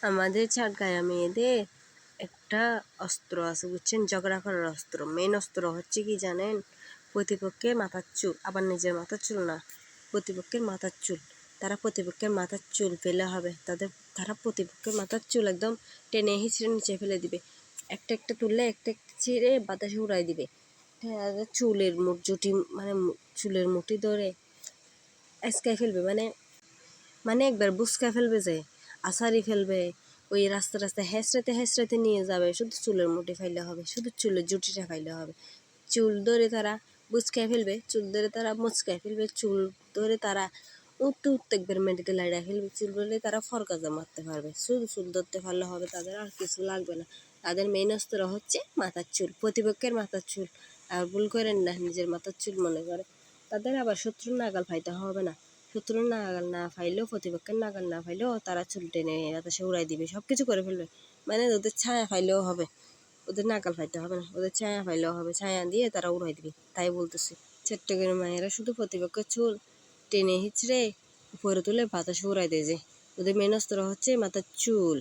আমাদের চাটগাঁয়া মেয়েদের একটা অস্ত্র আছে বুঝছেন, ঝগড়া করার অস্ত্র। মেন অস্ত্র হচ্ছে কি জানেন? প্রতিপক্ষের মাথার চুল, আবার নিজের মাথার চুল না, প্রতিপক্ষের মাথার চুল। তারা প্রতিপক্ষের মাথার চুল ফেলে হবে, তারা প্রতিপক্ষের মাথার চুল একদম টেনে হিঁচড়ে নিচে ফেলে দিবে। একটা একটা তুললে একটা একটা ছিঁড়ে বাতাসে উড়াই দিবে। চুলের জুটি মানে চুলের মুঠি ধরে আজকাই ফেলবে, মানে মানে একবার বুসকা ফেলবে, যে আসারি ফেলবে, ওই রাস্তা রাস্তায় হেঁচড়াতে নিয়ে যাবে। শুধু চুলের মুঠি ফাইলে হবে, শুধু চুলের জুটিটা ফাইলে হবে। চুল ধরে তারা বুচকায় ফেলবে, চুল ধরে তারা মুচকায় ফেলবে, চুল ধরে তারা উঠতে উঠতে একবার মেডিতে লাইড়া ফেলবে। চুল ধরে তারা ফরকাজা মারতে পারবে। শুধু চুল ধরতে পারলে হবে, তাদের আর কিছু লাগবে না। তাদের মেইন অস্ত্র হচ্ছে মাথার চুল, প্রতিপক্ষের মাথার চুল। আর ভুল করেন না, নিজের মাথার চুল মনে করে। তাদের আবার শত্রুর নাগাল ফাইতে হবে না। শত্রুর নাগাল না ফাইলেও, প্রতিপক্ষের নাগাল না ফাইলেও তারা চুল টেনে বাতাসে উড়াই দিবে, সব কিছু করে ফেলবে। মানে ওদের ছায়া ফাইলেও হবে, ওদের নাকাল ফাইতে হবে না, ওদের ছায়া ফাইলেও হবে। ছায়া দিয়ে তারা উড়াই দিবে। তাই বলতেছি, চট্টগ্রামের মায়েরা শুধু প্রতিপক্ষের চুল টেনে হিচড়ে উপরে তুলে বাতাসে উড়াই দেয়। যে ওদের মেন অস্ত্র হচ্ছে মাথার চুল।